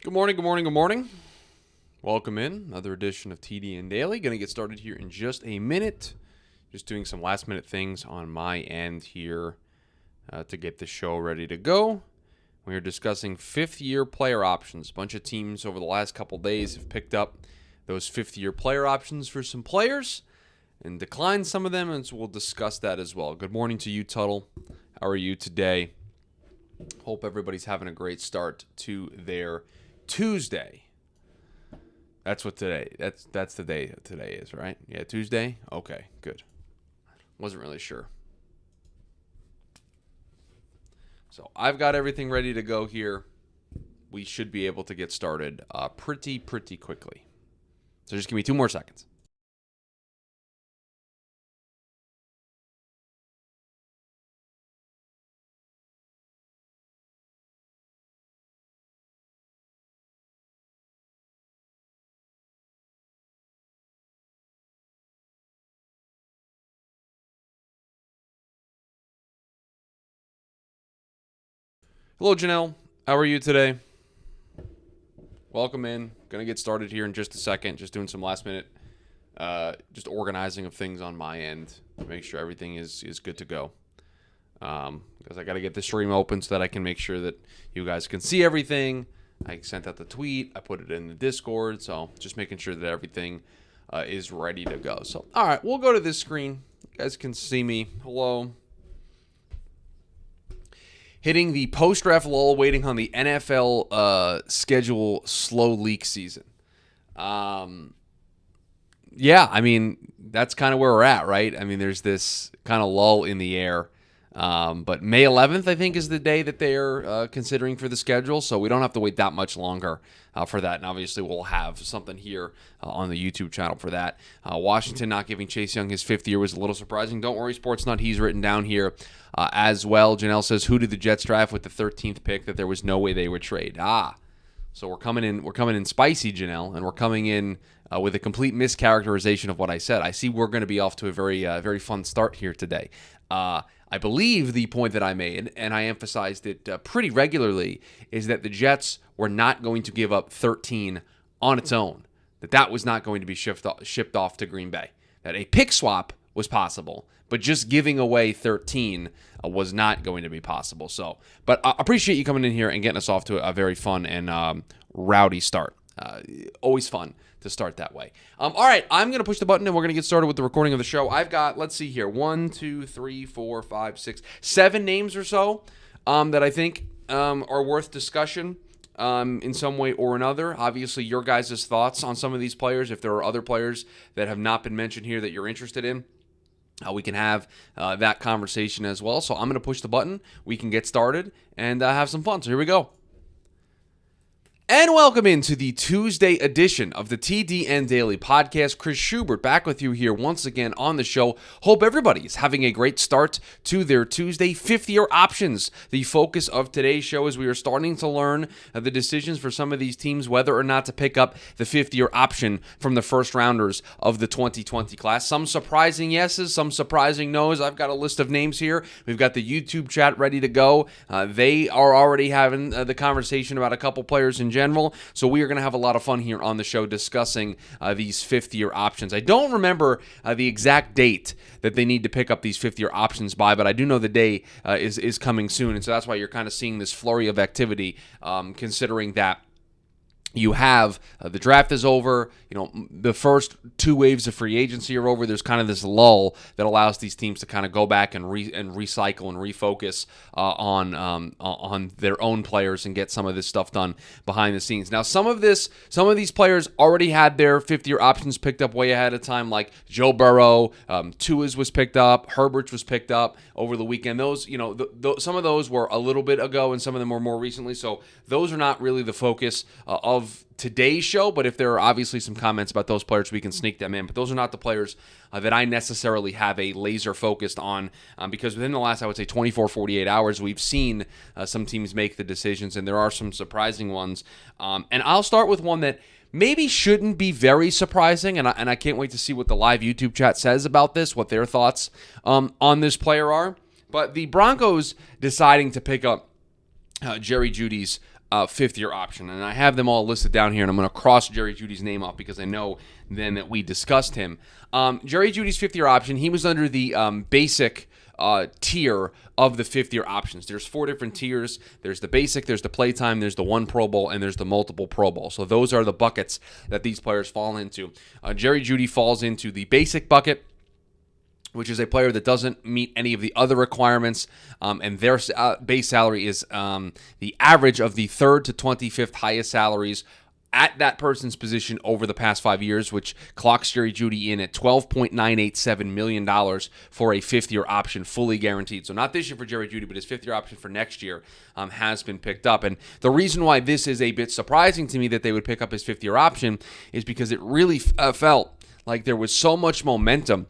Good morning, good morning, good morning. Welcome in. Another edition of TDN Daily. Going to get started here in just a minute. Just doing some last minute things on my end here to get the show ready to go. We are discussing fifth-year player options. A bunch of teams over the last couple days have picked up those fifth-year player options for some players and declined some of them, and so we'll discuss that as well. Good morning to you, Tuttle. How are you today? Hope everybody's having a great start to their Tuesday. That's what today. That's the day today is, right? Yeah, Tuesday. Okay, good. Wasn't really sure. So I've got everything ready to go here. We should be able to get started pretty quickly. So just give me 2 more seconds. Hello, Janelle. How are you today? Welcome in. Going to get started here in just a second. Just doing some last minute, just organizing of things on my end to make sure everything is good to go. Because I got to get the stream open so that I can make sure that you guys can see everything. I sent out the tweet. I put it in the Discord. So just making sure that everything is ready to go. So, all right, we'll go to this screen. You guys can see me. Hello. Hitting the post-draft lull, waiting on the NFL schedule slow leak season. Yeah, I mean, that's kind of where we're at, right? I mean, there's this kind of lull in the air. But May 11th, I think, is the day that they're considering for the schedule, so we don't have to wait that much longer for that. And obviously, we'll have something here on the YouTube channel for that. Washington not giving Chase Young his 5th year was a little surprising. Don't worry, Sportsnut, he's written down here as well. Janelle says, who did the Jets draft with the 13th pick that there was no way they would trade? So we're coming in spicy, Janelle, and we're coming in with a complete mischaracterization of what I said. I see we're going to be off to a very fun start here today. I believe the point that I made, and I emphasized it pretty regularly, is that the Jets were not going to give up 13 on its own. That was not going to be shipped off to Green Bay. That a pick swap was possible, but just giving away 13 was not going to be possible. So, but I appreciate you coming in here and getting us off to a very fun and rowdy start. Always fun to start that way. All right, I'm going to push the button and we're going to get started with the recording of the show. I've got, let's see here, 1, 2, 3, 4, 5, 6, 7 names or so that I think are worth discussion in some way or another. Obviously, your guys' thoughts on some of these players, if there are other players that have not been mentioned here that you're interested in, we can have that conversation as well. So I'm going to push the button. We can get started and have some fun. So here we go. And welcome into the Tuesday edition of the TDN Daily Podcast. Chris Schubert back with you here once again on the show. Hope everybody is having a great start to their Tuesday. 5th-year options, the focus of today's show, as we are starting to learn the decisions for some of these teams, whether or not to pick up the 5th-year option from the first rounders of the 2020 class. Some surprising yeses, some surprising nos. I've got a list of names here. We've got the YouTube chat ready to go. They are already having the conversation about a couple players in general. So we are going to have a lot of fun here on the show discussing these 5th-year options. I don't remember the exact date that they need to pick up these 5th-year options by, but I do know the day is coming soon, and so that's why you're kind of seeing this flurry of activity, considering that you have the draft is over. You know, the first 2 waves of free agency are over. There's kind of this lull that allows these teams to kind of go back and recycle and refocus on their own players and get some of this stuff done behind the scenes. Now, some of these players already had their 5th-year options picked up way ahead of time, like Joe Burrow, Tua's was picked up, Herbert's was picked up over the weekend. Those, you know, some of those were a little bit ago, and some of them were more recently. So those are not really the focus of today's show, but if there are obviously some comments about those players, we can sneak them in. But those are not the players that I necessarily have a laser focused on because within the last, I would say, 24, 48 hours, we've seen some teams make the decisions, and there are some surprising ones. And I'll start with one that maybe shouldn't be very surprising, and I can't wait to see what the live YouTube chat says about this, what their thoughts on this player are. But the Broncos deciding to pick up Jerry Jeudy's fifth-year option. And I have them all listed down here, and I'm going to cross Jerry Jeudy's name off because I know then that we discussed him. Jerry Jeudy's fifth-year option, he was under the basic tier of the fifth-year options. There's 4 different tiers. There's the basic, there's the playtime, there's the 1 Pro Bowl, and there's the multiple Pro Bowl. So those are the buckets that these players fall into. Jerry Jeudy falls into the basic bucket, which is a player that doesn't meet any of the other requirements, and their base salary is the average of the 3rd to 25th highest salaries at that person's position over the past 5 years, which clocks Jerry Jeudy in at $12.987 million for a fifth-year option, fully guaranteed. So not this year for Jerry Jeudy, but his fifth-year option for next year has been picked up. And the reason why this is a bit surprising to me that they would pick up his fifth-year option is because it really felt like there was so much momentum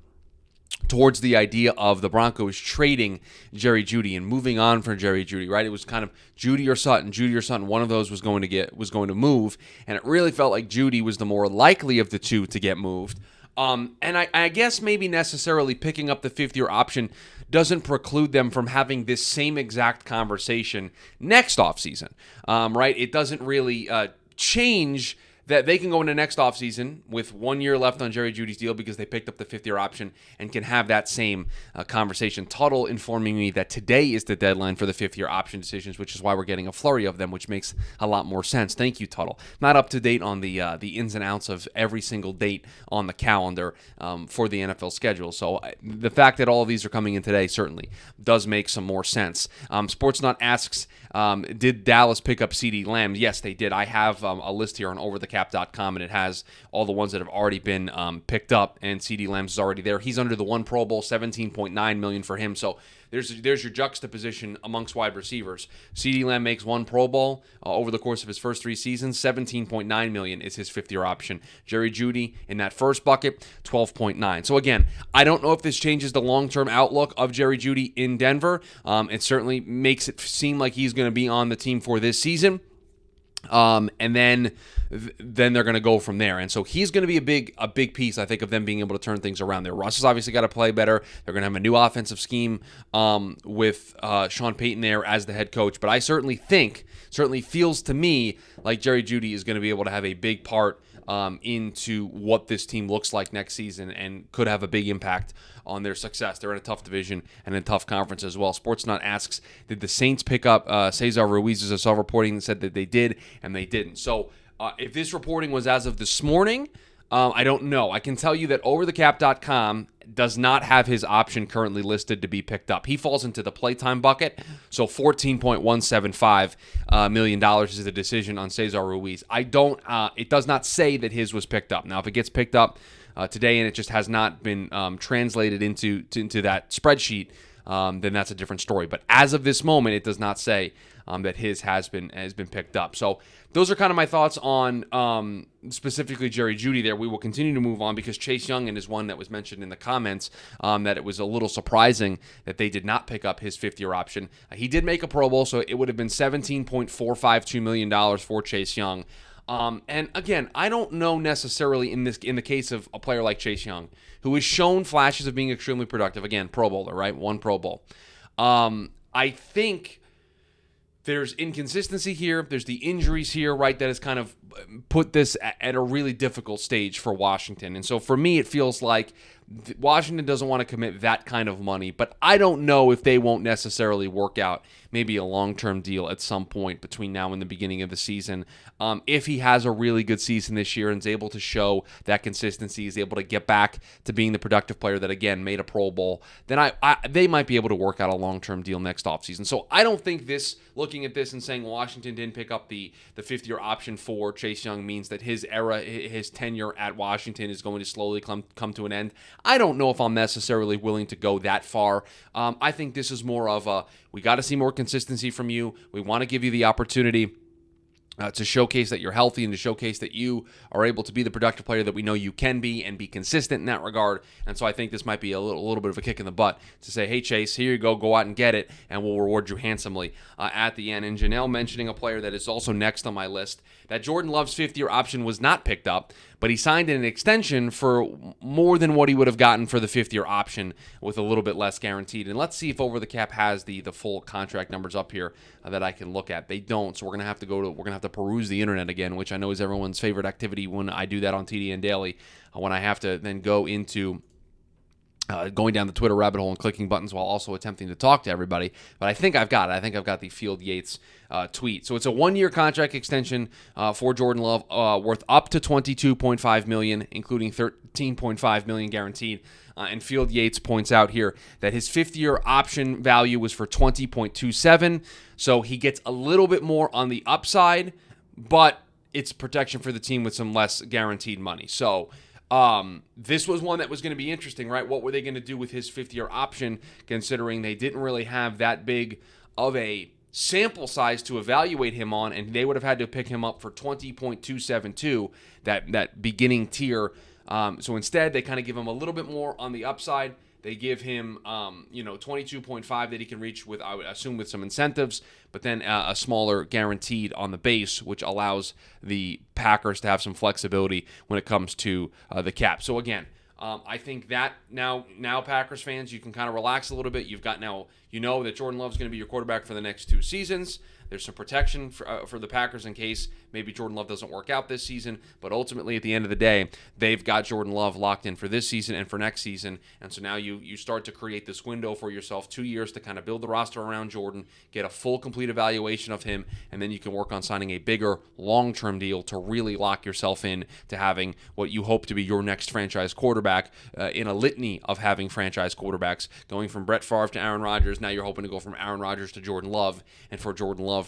towards the idea of the Broncos trading Jerry Jeudy and moving on from Jerry Jeudy, right? It was kind of Jeudy or Sutton. One of those was going to move, and it really felt like Jeudy was the more likely of the two to get moved. And I guess maybe necessarily picking up the fifth-year option doesn't preclude them from having this same exact conversation next offseason, right? It doesn't really change that they can go into next offseason with 1 year left on Jerry Jeudy's deal because they picked up the fifth-year option and can have that same conversation. Tuttle informing me that today is the deadline for the fifth-year option decisions, which is why we're getting a flurry of them, which makes a lot more sense. Thank you, Tuttle. Not up to date on the ins and outs of every single date on the calendar for the NFL schedule. So the fact that all of these are coming in today certainly does make some more sense. Sportsnut asks, did Dallas pick up CeeDee Lamb? Yes, they did. I have a list here on overthecap.com, and it has all the ones that have already been picked up, and CeeDee Lamb's is already there. He's under the 1 Pro Bowl, $17.9 million for him. So there's your juxtaposition amongst wide receivers. CeeDee Lamb makes 1 Pro Bowl over the course of his first 3 seasons. $17.9 million is his fifth-year option. Jerry Jeudy in that first bucket, $12.9. So again, I don't know if this changes the long-term outlook of Jerry Jeudy in Denver. It certainly makes it seem like he's going to be on the team for this season. And then they're going to go from there. And so he's going to be a big piece, I think, of them being able to turn things around there. Russ has obviously got to play better. They're going to have a new offensive scheme with Sean Payton there as the head coach. But I certainly feels to me like Jerry Jeudy is going to be able to have a big part into what this team looks like next season and could have a big impact on their success. They're in a tough division and a tough conference as well. Sportsnut asks, did the Saints pick up Cesar Ruiz? As I saw reporting that said that they did, and they didn't. So if this reporting was as of this morning, I don't know. I can tell you that overthecap.com does not have his option currently listed to be picked up. He falls into the playtime bucket, so $14.175 million is the decision on Cesar Ruiz. It does not say that his was picked up. Now, if it gets picked up today and it just has not been translated into that spreadsheet, then that's a different story. But as of this moment, it does not say that his has been picked up. So those are kind of my thoughts on specifically Jerry Jeudy there. We will continue to move on because Chase Young is one that was mentioned in the comments that it was a little surprising that they did not pick up his fifth-year option. He did make a Pro Bowl, so it would have been $17.452 million for Chase Young. And again, I don't know necessarily in the case of a player like Chase Young, who has shown flashes of being extremely productive. Again, Pro Bowler, right? 1 Pro Bowl. I think there's inconsistency here. There's the injuries here, right, that has kind of put this at a really difficult stage for Washington. And so for me, it feels like Washington doesn't want to commit that kind of money, but I don't know if they won't necessarily work out maybe a long-term deal at some point between now and the beginning of the season. If he has a really good season this year and is able to show that consistency, is able to get back to being the productive player that, again, made a Pro Bowl, then they might be able to work out a long-term deal next offseason. So I don't think looking at this and saying Washington didn't pick up the fifth-year option for Chase Young means that his tenure at Washington is going to slowly come to an end. I don't know if I'm necessarily willing to go that far. I think this is more of we got to see more consistency from you. We want to give you the opportunity to showcase that you're healthy and to showcase that you are able to be the productive player that we know you can be and be consistent in that regard. And so I think this might be a little bit of a kick in the butt to say, hey, Chase, here you go out and get it, and we'll reward you handsomely at the end. And Janelle mentioning a player that is also next on my list, that Jordan Love's fifth-year option was not picked up, but he signed an extension for more than what he would have gotten for the fifth-year option with a little bit less guaranteed. And let's see if Over the Cap has the full contract numbers up here that I can look at. They don't, so we're gonna have to peruse the internet again, which I know is everyone's favorite activity when I do that on TDN Daily. When I have to then go into going down the Twitter rabbit hole and clicking buttons while also attempting to talk to everybody. But I think I've got it. I think I've got the Field Yates tweet. So it's a 1-year contract extension for Jordan Love worth up to $22.5 million, including $13.5 million guaranteed. And Field Yates points out here that his fifth-year option value was for $20.27. So he gets a little bit more on the upside, but it's protection for the team with some less guaranteed money. So this was one that was going to be interesting, right? What were they going to do with his fifth-year option, considering they didn't really have that big of a sample size to evaluate him on, and they would have had to pick him up for $20.272, that beginning tier. So instead, they kind of give him a little bit more on the upside. They give him, 22.5 that he can reach with, I would assume, with some incentives, but then a smaller guaranteed on the base, which allows the Packers to have some flexibility when it comes to the cap. So again, I think that now Packers fans, you can kind of relax a little bit. You've got now, you know that Jordan Love's going to be your quarterback for the next 2 seasons. There's some protection for the Packers in case maybe Jordan Love doesn't work out this season. But ultimately, at the end of the day, they've got Jordan Love locked in for this season and for next season. And so now you start to create this window for yourself, 2 years to kind of build the roster around Jordan, get a full, complete evaluation of him, and then you can work on signing a bigger, long-term deal to really lock yourself in to having what you hope to be your next franchise quarterback in a litany of having franchise quarterbacks, going from Brett Favre to Aaron Rodgers. Now you're hoping to go from Aaron Rodgers to Jordan Love, and for Jordan Love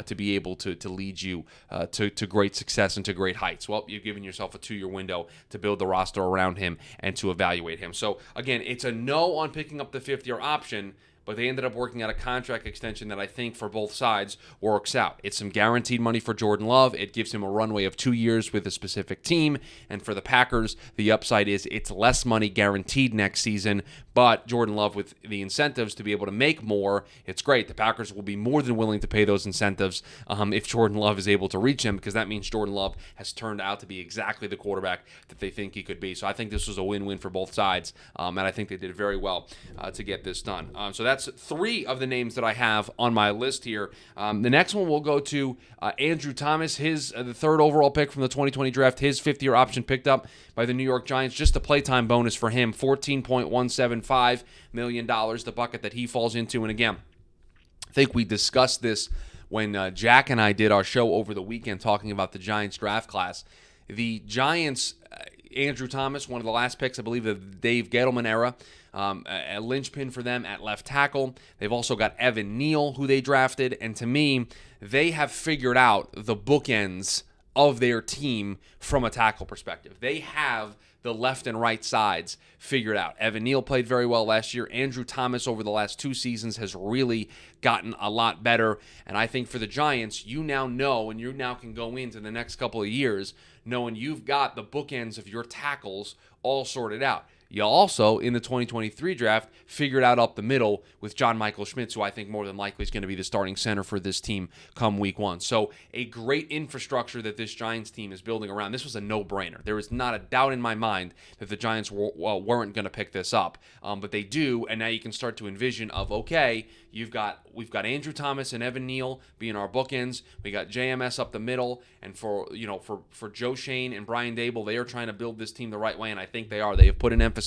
to be able to lead you to great success and to great heights. Well, you've given yourself a 2-year window to build the roster around him and to evaluate him. So again, it's a no on picking up the fifth-year option, but they ended up working out a contract extension that I think for both sides works out. It's some guaranteed money for Jordan Love. It gives him a runway of 2 years with a specific team. And for the Packers, the upside is it's less money guaranteed next season, but Jordan Love with the incentives to be able to make more, it's great. The Packers will be more than willing to pay those incentives if Jordan Love is able to reach him, because that means Jordan Love has turned out to be exactly the quarterback that they think he could be. So I think this was a win-win for both sides, and I think they did very well to get this done. So that's 3 of the names that I have on my list here. The next one we'll go to Andrew Thomas, the 3rd overall pick from the 2020 draft, his 5th-year option picked up by the New York Giants. Just a playtime bonus for him, $14.175 million, the bucket that he falls into. And again, I think we discussed this when Jack and I did our show over the weekend talking about the Giants draft class. The Giants, Andrew Thomas, one of the last picks, I believe, of the Dave Gettleman era, a linchpin for them at left tackle. They've also got Evan Neal, who they drafted, and to me, they have figured out the bookends of their team from a tackle perspective. They have the left and right sides figured out. Evan Neal played very well last year. Andrew Thomas over the last 2 seasons has really gotten a lot better. And I think for the Giants, you now know, and you now can go into the next couple of years knowing you've got the bookends of your tackles all sorted out. You also, in the 2023 draft, figured out up the middle with John Michael Schmitz, who I think more than likely is going to be the starting center for this team come week 1. So a great infrastructure that this Giants team is building around. This was a no-brainer. There was not a doubt in my mind that the Giants weren't going to pick this up, but they do, and now you can start to envision of, okay, we've got Andrew Thomas and Evan Neal being our bookends. We got JMS up the middle, and for Joe Shane and Brian Dable, they are trying to build this team the right way, and I think they are. They have put an emphasis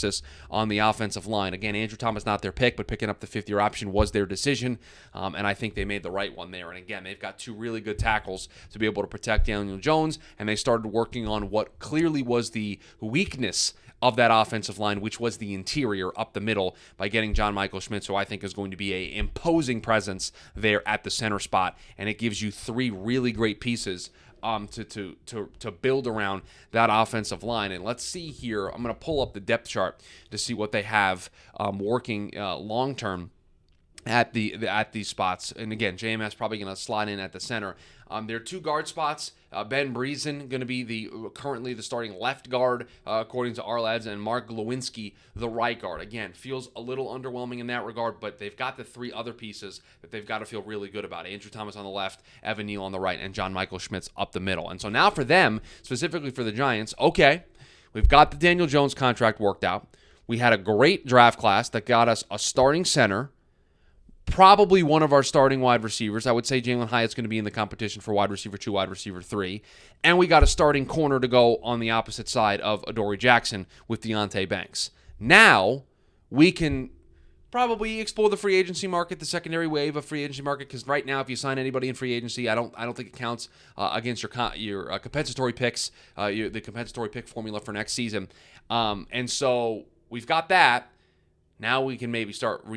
on the offensive line. Again, Andrew Thomas not their pick, but picking up the 5th-year option was their decision, and I think they made the right one there. And again, they've got 2 really good tackles to be able to protect Daniel Jones, and they started working on what clearly was the weakness of that offensive line, which was the interior up the middle, by getting John Michael Schmitz, who I think is going to be an imposing presence there at the center spot, and it gives you 3 really great pieces to build around that offensive line. And let's see here. I'm going to pull up the depth chart to see what they have working long term. at these spots. And again, JMS probably going to slide in at the center. There are 2 guard spots. Ben Breezen going to be currently the starting left guard, according to our lads, and Mark Glowinski, the right guard. Again, feels a little underwhelming in that regard, but they've got the 3 other pieces that they've got to feel really good about. Andrew Thomas on the left, Evan Neal on the right, and John Michael Schmitz up the middle. And so now for them, specifically for the Giants, okay, we've got the Daniel Jones contract worked out. We had a great draft class that got us a starting center, probably one of our starting wide receivers. I would say Jalen Hyatt's going to be in the competition for wide receiver 2, wide receiver 3. And we got a starting corner to go on the opposite side of Adoree Jackson with Deonte Banks. Now we can probably explore the free agency market, the secondary wave of free agency market, because right now if you sign anybody in free agency, I don't think it counts against your compensatory picks, the compensatory pick formula for next season. And so we've got that. Now we can maybe start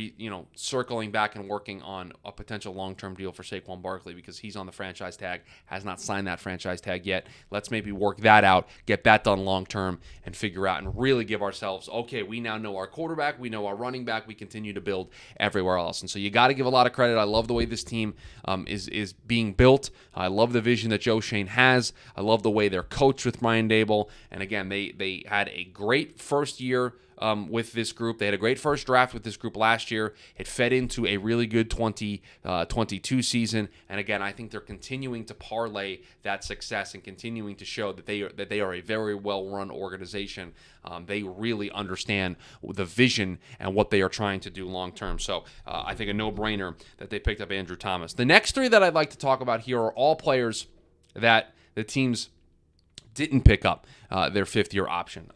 circling back and working on a potential long-term deal for Saquon Barkley, because he's on the franchise tag, has not signed that franchise tag yet. Let's maybe work that out, get that done long-term, and figure out and really give ourselves, okay, we now know our quarterback, we know our running back, we continue to build everywhere else. And so you got to give a lot of credit. I love the way this team is being built. I love the vision that Joe Shane has. I love the way they're coached with Brian Daboll. And again, they had a great first year with this group. They had a great first draft with this group last year. It fed into a really good 2022 season. And again, I think they're continuing to parlay that success and continuing to show that they are a very well-run organization. They really understand the vision and what they are trying to do long-term. So I think a no-brainer that they picked up Andrew Thomas. The next 3 that I'd like to talk about here are all players that the teams didn't pick up their 5th-year option.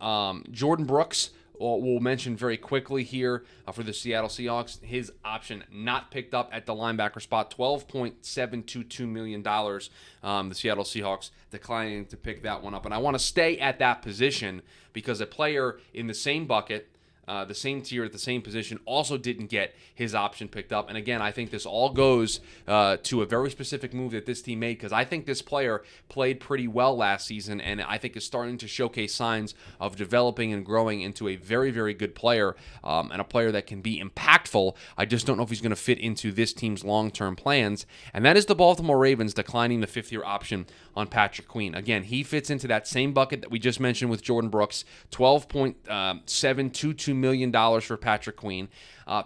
Jordan Brooks, we'll mention very quickly here for the Seattle Seahawks. His option not picked up at the linebacker spot, $12.722 million. The Seattle Seahawks declining to pick that one up. And I want to stay at that position because a player in the same bucket, the same tier at the same position, also didn't get his option picked up. And again, I think this all goes to a very specific move that this team made, because I think this player played pretty well last season, and I think is starting to showcase signs of developing and growing into a very, very good player, and a player that can be impactful. I just don't know if he's going to fit into this team's long-term plans, and that is the Baltimore Ravens declining the 5th-year option on Patrick Queen. Again, he fits into that same bucket that we just mentioned with Jordan Brooks, $12.722 million for Patrick Queen.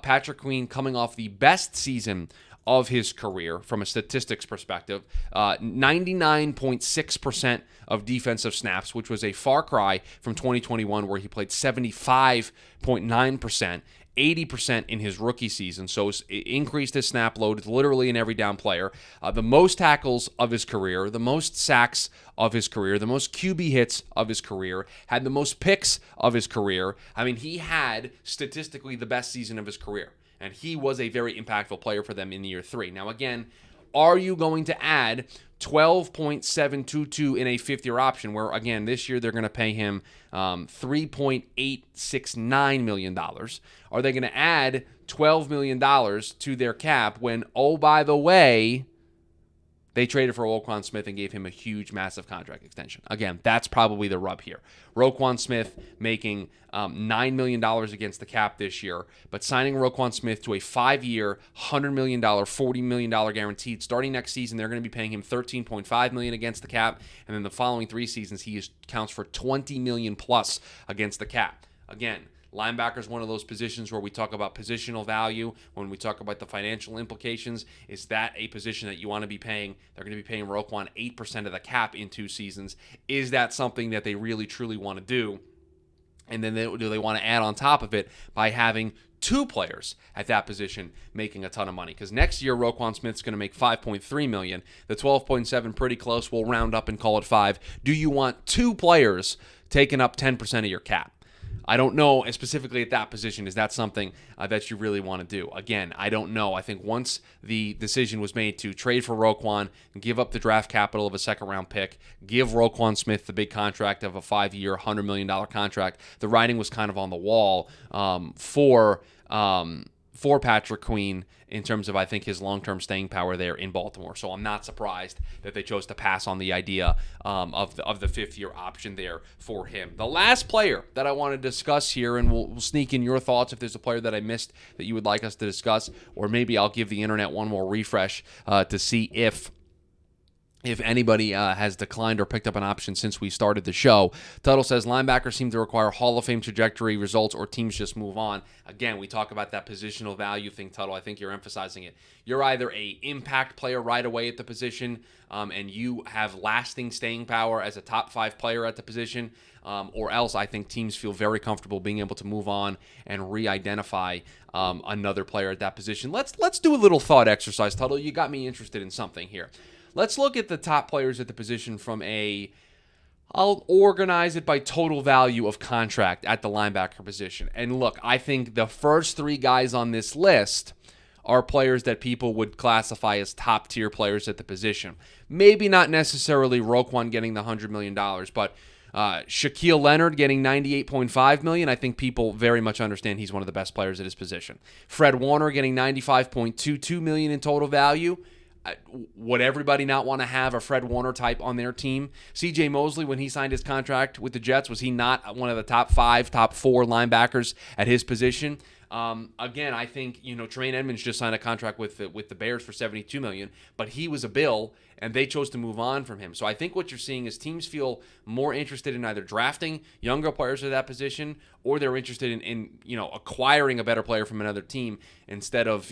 Patrick Queen coming off the best season of his career from a statistics perspective, 99.6% of defensive snaps, which was a far cry from 2021 where he played 75.9%. 80% in his rookie season, so it increased his snap load. It's literally an every down player. The most tackles of his career, the most sacks of his career, the most QB hits of his career, had the most picks of his career. I mean, he had statistically the best season of his career, and he was a very impactful player for them in year 3. Now, again, are you going to add $12.722 in a 5th-year option where, again, this year they're going to pay him $3.869 million? Are they going to add $12 million to their cap when, oh, by the way, they traded for Roquan Smith and gave him a huge, massive contract extension? Again, that's probably the rub here. Roquan Smith making $9 million against the cap this year, but signing Roquan Smith to a 5-year, $100 million, $40 million guaranteed. Starting next season, they're going to be paying him $13.5 million against the cap, and then the following 3 seasons, he counts for $20 million plus against the cap. Again, linebacker is one of those positions where we talk about positional value. When we talk about the financial implications, is that a position that you want to be paying? They're going to be paying Roquan 8% of the cap in 2 seasons. Is that something that they really, truly want to do? And then do they want to add on top of it by having 2 players at that position making a ton of money? Because next year, Roquan Smith's going to make $5.3 million. The $12.7 pretty close. We'll round up and call it 5. Do you want 2 players taking up 10% of your cap? I don't know, and specifically at that position, is that something that you really want to do? Again, I don't know. I think once the decision was made to trade for Roquan and give up the draft capital of a second-round pick, give Roquan Smith the big contract of a 5-year, $100 million contract, the writing was kind of on the wall for for Patrick Queen in terms of, I think, his long-term staying power there in Baltimore. So I'm not surprised that they chose to pass on the idea of the fifth-year option there for him. The last player that I want to discuss here, and we'll sneak in your thoughts if there's a player that I missed that you would like us to discuss, or maybe I'll give the internet one more refresh to see if anybody has declined or picked up an option since we started the show. Tuttle says linebackers seem to require Hall of Fame trajectory results or teams just move on. Again, we talk about that positional value thing, Tuttle. I think you're emphasizing it. You're either a impact player right away at the position and you have lasting staying power as a top 5 player at the position, or else I think teams feel very comfortable being able to move on and re-identify another player at that position. Let's do a little thought exercise, Tuttle. You got me interested in something here. Let's look at the top players at the position from I'll organize it by total value of contract at the linebacker position. And look, I think the first 3 guys on this list are players that people would classify as top-tier players at the position. Maybe not necessarily Roquan getting the $100 million, but Shaquille Leonard getting $98.5 million. I think people very much understand he's one of the best players at his position. Fred Warner getting $95.22 million in total value. Would everybody not want to have a Fred Warner type on their team? C.J. Mosley, when he signed his contract with the Jets, was he not one of the top 5, top 4 linebackers at his position? Again, I think Tremaine Edmonds just signed a contract with the Bears for $72 million, but he was a Bill, and they chose to move on from him. So I think what you're seeing is teams feel more interested in either drafting younger players at that position, or they're interested in acquiring a better player from another team instead of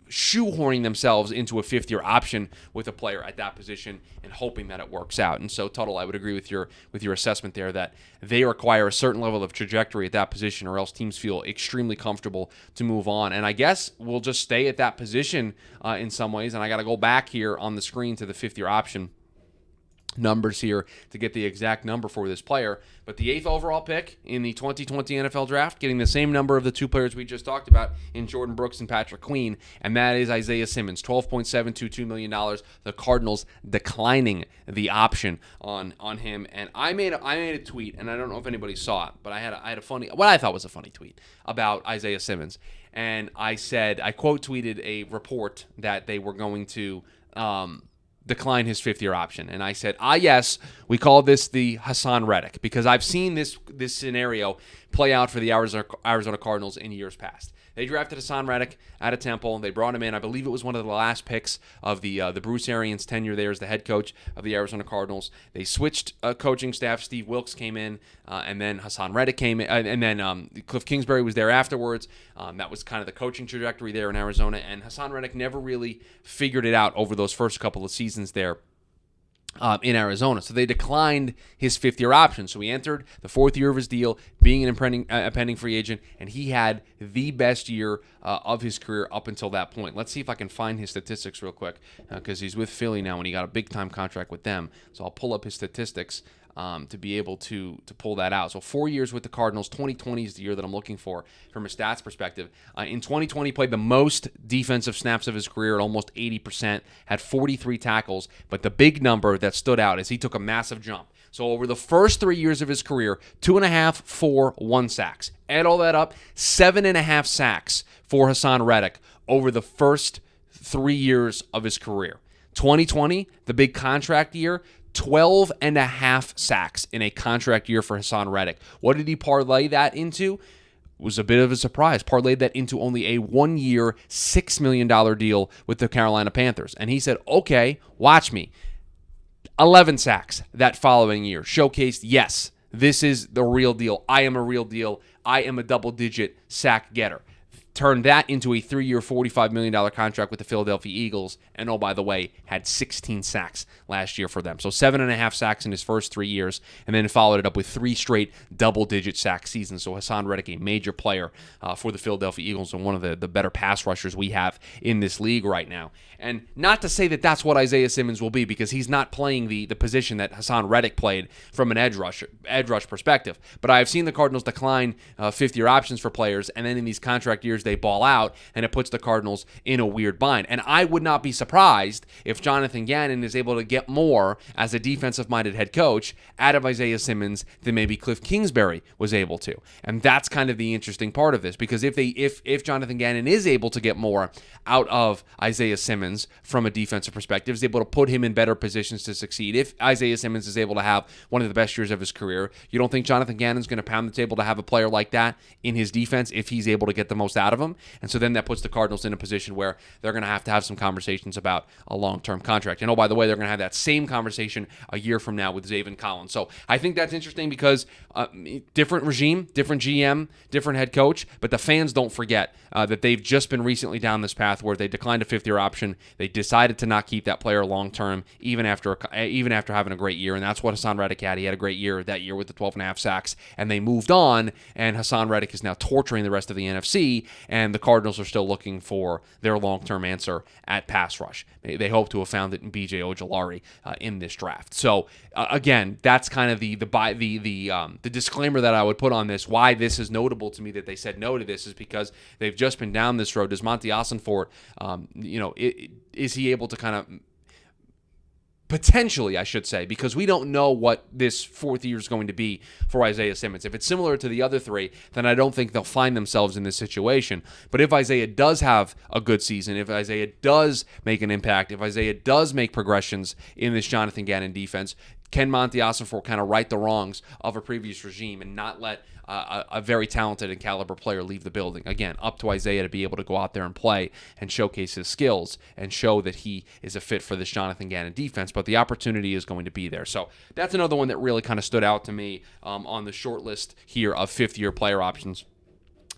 shoehorning themselves into a 5th-year option with a player at that position and hoping that it works out. And so, Tuttle, I would agree with your assessment there that they require a certain level of trajectory at that position, or else teams feel extremely comfortable to move on. And I guess we'll just stay at that position in some ways. And I got to go back here on the screen to the 5th-year option numbers here to get the exact number for this player. But the 8th overall pick in the 2020 NFL Draft, getting the same number of the 2 players we just talked about in Jordan Brooks and Patrick Queen, and that is Isaiah Simmons, $12.722 million. The Cardinals declining the option on him. And I made a tweet, and I don't know if anybody saw it, but I had a funny, what I thought was a funny tweet about Isaiah Simmons. And I said, I quote tweeted a report that they were going to decline his 5th-year option. And I said, yes, we call this the Hassan Reddick, because I've seen this scenario play out for the Arizona Cardinals in years past. They drafted Hassan Reddick out of Temple. They brought him in. I believe it was one of the last picks of the Bruce Arians' tenure there as the head coach of the Arizona Cardinals. They switched coaching staff. Steve Wilkes came in, and then Hassan Reddick came in, and then Cliff Kingsbury was there afterwards. That was kind of the coaching trajectory there in Arizona, and Hassan Reddick never really figured it out over those first couple of seasons there in Arizona. So they declined his 5th-year option. So he entered the 4th year of his deal, being an pending free agent, and he had the best year of his career up until that point. Let's see if I can find his statistics real quick, because he's with Philly now and he got a big-time contract with them. So I'll pull up his statistics to be able to pull that out. So 4 years with the Cardinals. 2020 is the year that I'm looking for from a stats perspective. In 2020, played the most defensive snaps of his career at almost 80%, had 43 tackles, but the big number that stood out is he took a massive jump. So over the first 3 years of his career, 2.5, 4, 1 sacks. Add all that up, 7.5 sacks for Hassan Reddick over the first 3 years of his career. 2020, the big contract year, 12.5 sacks in a contract year for Hassan Reddick. What did he parlay that into? It was a bit of a surprise. Parlayed that into only a 1-year, $6 million deal with the Carolina Panthers. And he said, okay, watch me. 11 sacks that following year. Showcased, yes, this is the real deal. I am a real deal. I am a double-digit sack getter. Turned that into a 3-year, $45 million contract with the Philadelphia Eagles, and oh, by the way, had 16 sacks last year for them. So 7.5 sacks in his first 3 years, and then followed it up with 3 straight double-digit sack seasons. So Hassan Reddick, a major player for the Philadelphia Eagles, and one of the better pass rushers we have in this league right now. And not to say that that's what Isaiah Simmons will be, because he's not playing the position that Hassan Reddick played from an edge rush perspective. But I've seen the Cardinals decline 5th-year options for players, and then in these contract years, years they ball out, and it puts the Cardinals in a weird bind. And I would not be surprised if Jonathan Gannon is able to get more as a defensive-minded head coach out of Isaiah Simmons than maybe Cliff Kingsbury was able to. And that's kind of the interesting part of this, because if Jonathan Gannon is able to get more out of Isaiah Simmons from a defensive perspective, is able to put him in better positions to succeed, if Isaiah Simmons is able to have one of the best years of his career, you don't think Jonathan Gannon's going to pound the table to have a player like that in his defense if he's able to get the most out of him? And so then that puts the Cardinals in a position where they're going to have some conversations about a long-term contract. And oh, by the way, they're going to have that same conversation a year from now with Zaven Collins. So I think that's interesting because different regime, different GM, different head coach, but the fans don't forget that they've just been recently down this path where they declined a fifth-year option. They decided to not keep that player long-term, even after having a great year, and that's what Hassan Reddick had. He had a great year that year with the 12.5 sacks, and they moved on, and Hassan Reddick is now torturing the rest of the NFC, and the Cardinals are still looking for their long-term answer at pass rush. They hope to have found it in B.J. Ojulari in this draft. So again, that's kind of the disclaimer that I would put on this. Why this is notable to me that they said no to this is because they've just been down this road. Does Monty Ossenfort, is he able to kind of potentially, I should say, because we don't know what this fourth year is going to be for Isaiah Simmons. If it's similar to the other three, then I don't think they'll find themselves in this situation. But if Isaiah does have a good season, if Isaiah does make an impact, if Isaiah does make progressions in this Jonathan Gannon defense, can Monty Ossenfort kind of right the wrongs of a previous regime and not let a very talented and caliber player leave the building? Again, up to Isaiah to be able to go out there and play and showcase his skills and show that he is a fit for this Jonathan Gannon defense, but the opportunity is going to be there. So that's another one that really kind of stood out to me on the short list here of fifth-year player options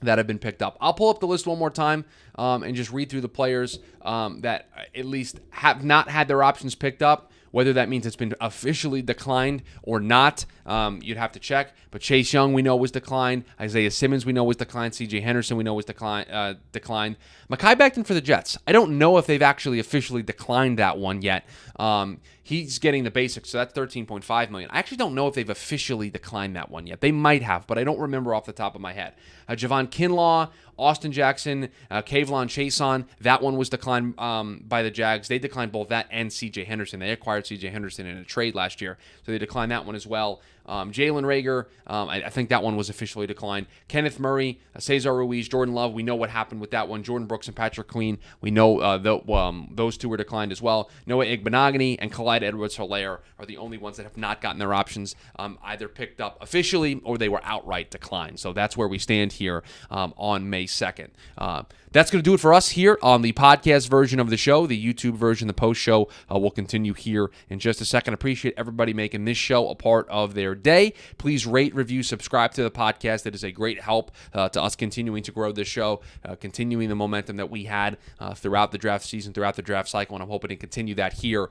that have been picked up. I'll pull up the list one more time and just read through the players that at least have not had their options picked up. Whether that means it's been officially declined or not, you'd have to check. But Chase Young, we know, was declined. Isaiah Simmons, we know, was declined. C.J. Henderson, we know, was declined. Mekhi Becton for the Jets. I don't know if they've actually officially declined that one yet. He's getting the basics, so that's $13.5 million. I actually don't know if they've officially declined that one yet. They might have, but I don't remember off the top of my head. Javon Kinlaw, Austin Jackson, Kavlon Chason, that one was declined by the Jags. They declined both that and C.J. Henderson. They acquired C.J. Henderson in a trade last year, so they declined that one as well. Jalen Reagor, I think that one was officially declined. Kenneth Murray, Cesar Ruiz, Jordan Love, we know what happened with that one. Jordan Brooks and Patrick Queen, we know those two were declined as well. Noah Igbenogany and Clyde Edwards-Helaire are the only ones that have not gotten their options either picked up officially or they were outright declined. So that's where we stand here on May 2nd. That's going to do it for us here on the podcast version of the show. The YouTube version, the post show, will continue here in just a second. Appreciate everybody making this show a part of their day. Please rate, review, subscribe to the podcast. It is a great help to us continuing to grow this show, continuing the momentum that we had throughout the draft season, throughout the draft cycle, and I'm hoping to continue that here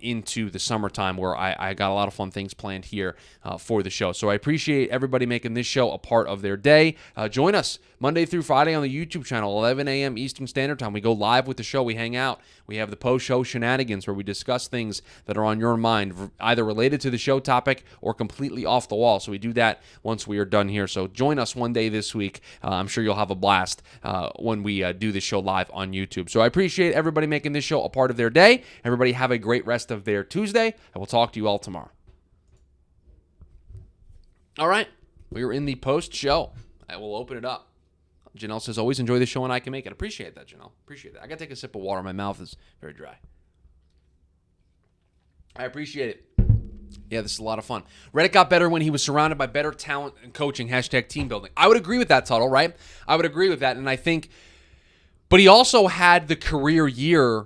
into the summertime where I got a lot of fun things planned here for the show. So I appreciate everybody making this show a part of their day. Join us Monday through Friday on the YouTube channel, 11 a.m. Eastern Standard Time. We go live with the show. We hang out. We have the post-show shenanigans where we discuss things that are on your mind, either related to the show topic or completely off the wall. So we do that once we are done here. So join us one day this week. I'm sure you'll have a blast when we do the show live on YouTube. So I appreciate everybody making this show a part of their day. Everybody have a great rest of their Tuesday, and we'll talk to you all tomorrow. All right. We are in the post-show. I will open it up. Janelle says, always enjoy the show when I can make it. Appreciate that, Janelle. Appreciate that. I got to take a sip of water. My mouth is very dry. I appreciate it. Yeah, this is a lot of fun. Reddick got better when he was surrounded by better talent and coaching, #team building. I would agree with that, Tuttle, right? I would agree with that. And I think, but he also had the career year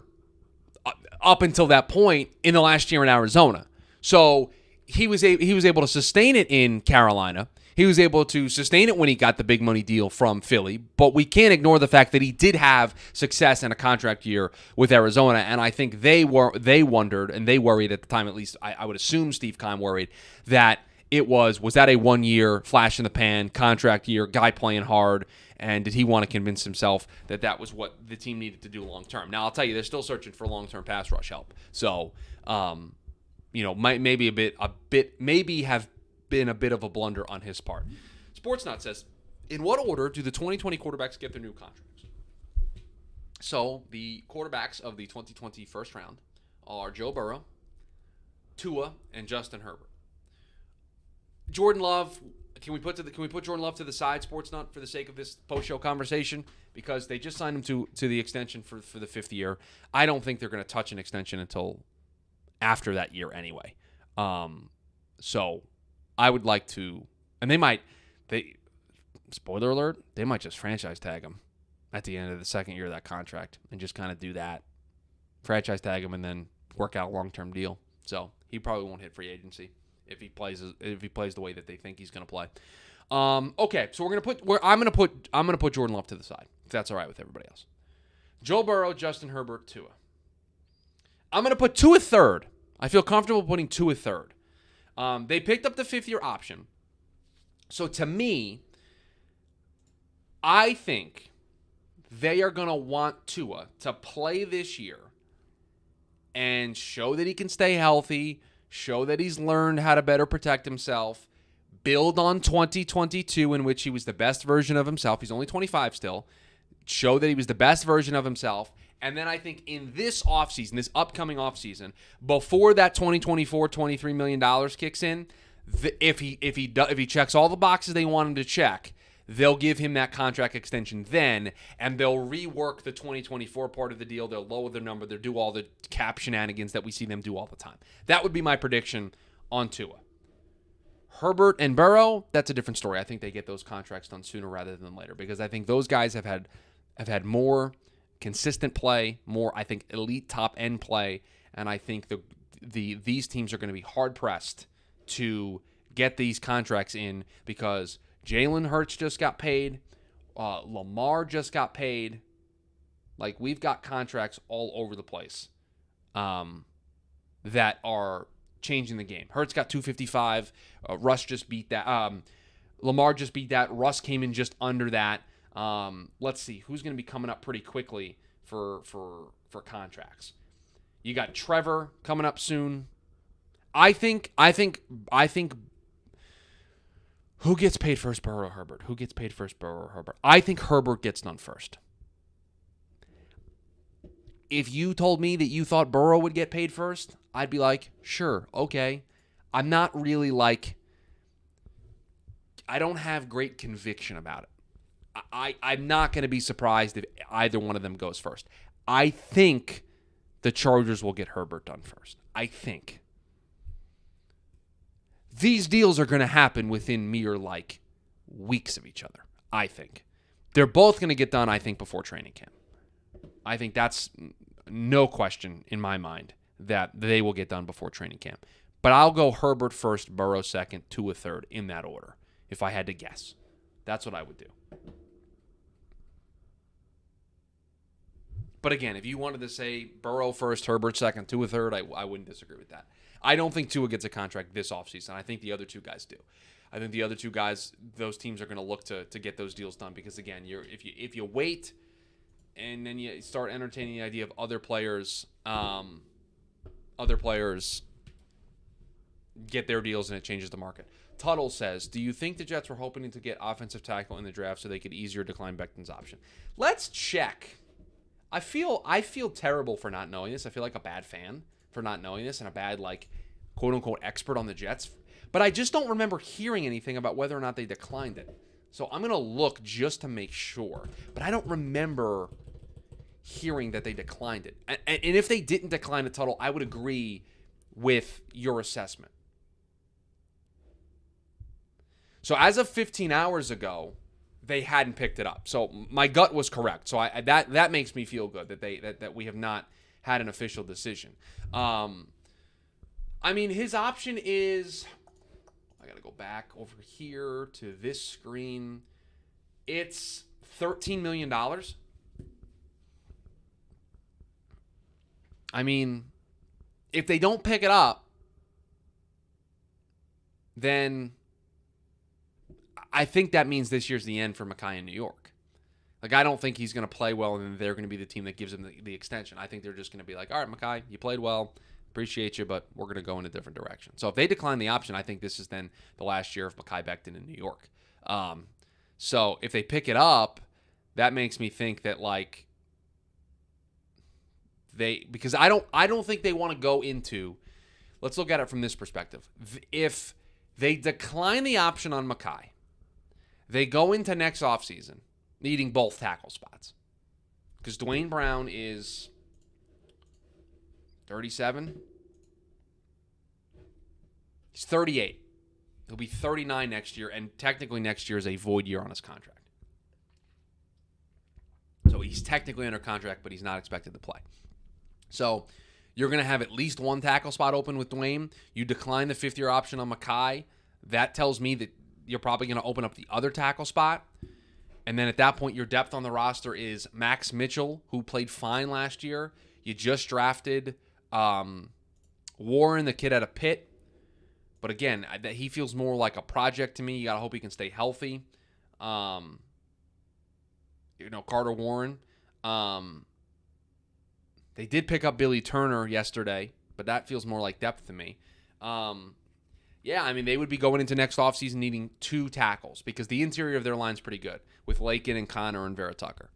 up until that point in the last year in Arizona. So he was able to sustain it in Carolina. He was able to sustain it when he got the big money deal from Philly, but we can't ignore the fact that he did have success in a contract year with Arizona, and I think they wondered, and they worried at the time, at least I would assume Steve Keim worried, that was that a one-year flash-in-the-pan contract year, guy playing hard, and did he want to convince himself that that was what the team needed to do long-term? Now, I'll tell you, they're still searching for long-term pass rush help, so, maybe have been a bit of a blunder on his part. Sportsnut says, In what order do the 2020 quarterbacks get their new contracts? So the quarterbacks of the 2020 first round are Joe Burrow, Tua, and Justin Herbert. Jordan Love, can we put Jordan Love to the side, Sports Nut, for the sake of this post-show conversation? Because they just signed him to the extension for the 5th year. I don't think they're going to touch an extension until after that year anyway. So I would like to, and spoiler alert, they might just franchise tag him at the end of the 2nd year of that contract and just kind of do that. Franchise tag him and then work out a long-term deal. So he probably won't hit free agency if he plays the way that they think he's going to play. Okay, so I'm going to put Jordan Love to the side, if that's all right with everybody else. Joe Burrow, Justin Herbert, Tua. I'm going to put Tua third. I feel comfortable putting Tua third. They picked up the 5th-year option. So to me, I think they are going to want Tua to play this year and show that he can stay healthy, show that he's learned how to better protect himself, build on 2022 in which he was the best version of himself. He's only 25 still. Show that he was the best version of himself. And then I think in this offseason, this upcoming offseason, before that $23 million kicks in, if he checks all the boxes they want him to check, they'll give him that contract extension then, and they'll rework the 2024 part of the deal. They'll lower their number. They'll do all the cap shenanigans that we see them do all the time. That would be my prediction on Tua. Herbert and Burrow, that's a different story. I think they get those contracts done sooner rather than later because I think those guys have had more consistent play, more, I think, elite top-end play, and I think these teams are going to be hard-pressed to get these contracts in because Jalen Hurts just got paid. Lamar just got paid. Like, we've got contracts all over the place that are changing the game. Hurts got 255. Russ just beat that. Lamar just beat that. Russ came in just under that. Let's see. Who's going to be coming up pretty quickly for contracts? You got Trevor coming up soon. I think who gets paid first, Burrow or Herbert? Who gets paid first, Burrow or Herbert? I think Herbert gets done first. If you told me that you thought Burrow would get paid first, I'd be like, sure, okay. I'm not really I don't have great conviction about it. I'm not going to be surprised if either one of them goes first. I think the Chargers will get Herbert done first. I think. These deals are going to happen within mere, weeks of each other, I think. They're both going to get done, I think, before training camp. I think that's no question in my mind that they will get done before training camp. But I'll go Herbert first, Burrow second, Tua third, in that order, if I had to guess. That's what I would do. But again, if you wanted to say Burrow first, Herbert second, Tua third, I wouldn't disagree with that. I don't think Tua gets a contract this offseason. I think the other two guys do. I think the other two guys, those teams are going to look to get those deals done because, again, if you wait and then you start entertaining the idea of other players get their deals and it changes the market. Tuttle says, do you think the Jets were hoping to get offensive tackle in the draft so they could easier decline Becton's option? Let's check. I feel terrible for not knowing this. I feel like a bad fan for not knowing this and a bad, quote-unquote expert on the Jets. But I just don't remember hearing anything about whether or not they declined it. So I'm going to look just to make sure. But I don't remember hearing that they declined it. And if they didn't decline the Tuttle, I would agree with your assessment. So as of 15 hours ago, they hadn't picked it up. So my gut was correct. So that makes me feel good that we have not had an official decision. His option is, I got to go back over here to this screen. It's $13 million. If they don't pick it up, then I think that means this year's the end for Mekhi in New York. I don't think he's going to play well, and then they're going to be the team that gives him the extension. I think they're just going to be like, all right, Mekhi, you played well. Appreciate you, but we're going to go in a different direction. So if they decline the option, I think this is then the last year of Mekhi Becton in New York. So if they pick it up, that makes me think that like because I don't think they want to go into. Let's look at it from this perspective. If they decline the option on Mekhi, they go into next offseason needing both tackle spots. Because Dwayne Brown is 37. He's 38. He'll be 39 next year, and technically next year is a void year on his contract. So he's technically under contract, but he's not expected to play. So you're going to have at least one tackle spot open with Dwayne. You decline the fifth-year option on Mekhi. That tells me that you're probably going to open up the other tackle spot. And then at that point, your depth on the roster is Max Mitchell, who played fine last year. You just drafted Warren, the kid out of Pitt. But again, he feels more like a project to me. You got to hope he can stay healthy. Carter Warren. They did pick up Billy Turner yesterday, but that feels more like depth to me. They would be going into next offseason needing 2 tackles because the interior of their line's pretty good with Lakin and Connor and Vera Tucker.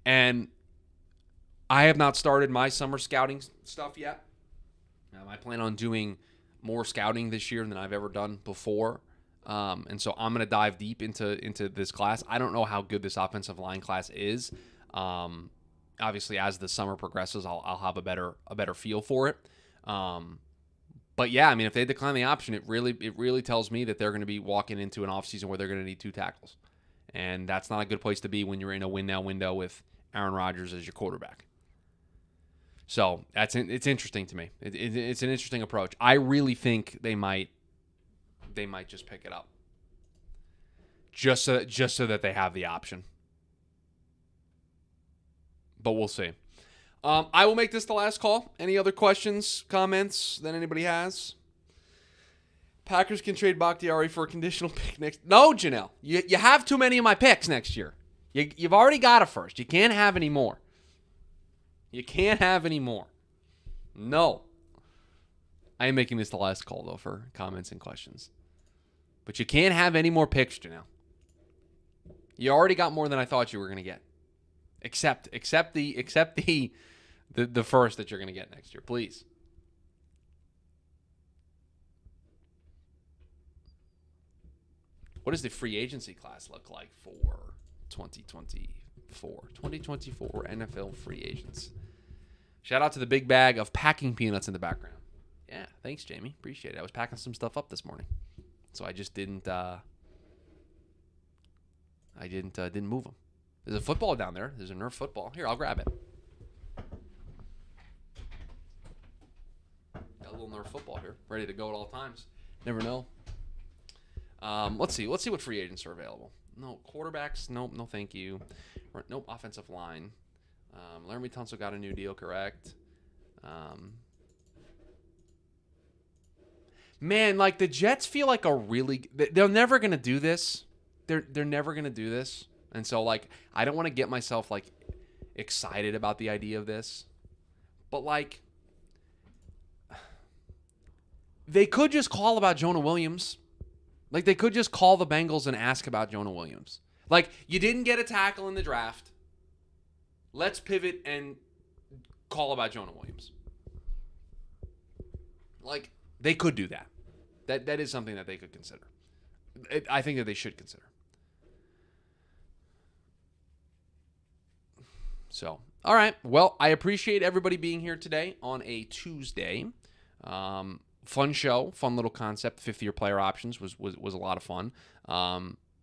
And I have not started my summer scouting stuff yet. I plan on doing more scouting this year than I've ever done before. And so I'm going to dive deep into this class. I don't know how good this offensive line class is. Obviously, as the summer progresses, I'll have a better feel for it. But yeah, if they decline the option, it really tells me that they're going to be walking into an offseason where they're going to need 2 tackles. And that's not a good place to be when you're in a win-now window with Aaron Rodgers as your quarterback. So it's interesting to me. It's an interesting approach. I really think they might just pick it up, just so that they have the option. But we'll see. I will make this the last call. Any other questions, comments that anybody has? Packers can trade Bakhtiari for a conditional pick next. No, Janelle. You have too many of my picks next year. You've already got a first. You can't have any more. You can't have any more. No. I am making this the last call, though, for comments and questions. But you can't have any more picks, Janelle. You already got more than I thought you were going to get. Except the first that you're going to get next year, please. What does the free agency class look like for 2024 NFL free agents? Shout out to the big bag of packing peanuts in the background. Yeah, thanks, Jamie. Appreciate it. I was packing some stuff up this morning, so I just didn't move them. There's a football down there. There's a Nerf football. Here, I'll grab it. Got a little Nerf football here, ready to go at all times. Never know. Let's see what free agents are available. No quarterbacks. Nope. No, thank you. Nope. Offensive line. Laramie Tunsil got a new deal, correct? Man, like the Jets feel like they're never gonna do this. They're never gonna do this, and so like I don't want to get myself like excited about the idea of this, but like they could just call about Jonah Williams. Like, they could just call the Bengals and ask about Jonah Williams. Like, you didn't get a tackle in the draft. Let's pivot and call about Jonah Williams. Like, they could do that. That is something that they could consider. I think that they should consider. So, all right. Well, I appreciate everybody being here today on a Tuesday. Fun show, fun little concept. 50-year player options was a lot of fun.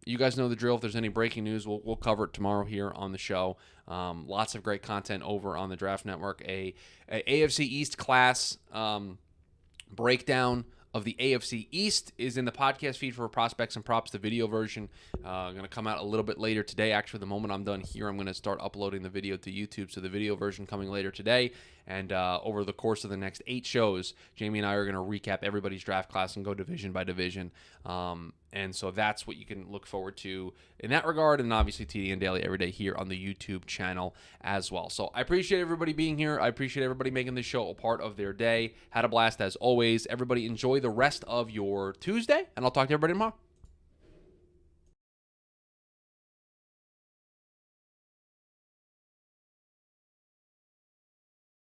You guys know the drill. If there's any breaking news, we'll cover it tomorrow here on the show. Lots of great content over on the Draft Network. A AFC East class breakdown of the AFC East is in the podcast feed for Prospects and Props, the video version. Going to come out a little bit later today. Actually, the moment I'm done here, I'm going to start uploading the video to YouTube. So the video version coming later today. And over the course of the next 8 shows, Jamie and I are going to recap everybody's draft class and go division by division. And so that's what you can look forward to in that regard. And obviously TDN Daily every day here on the YouTube channel as well. So I appreciate everybody being here. I appreciate everybody making this show a part of their day. Had a blast as always. Everybody enjoy the rest of your Tuesday, and I'll talk to everybody tomorrow.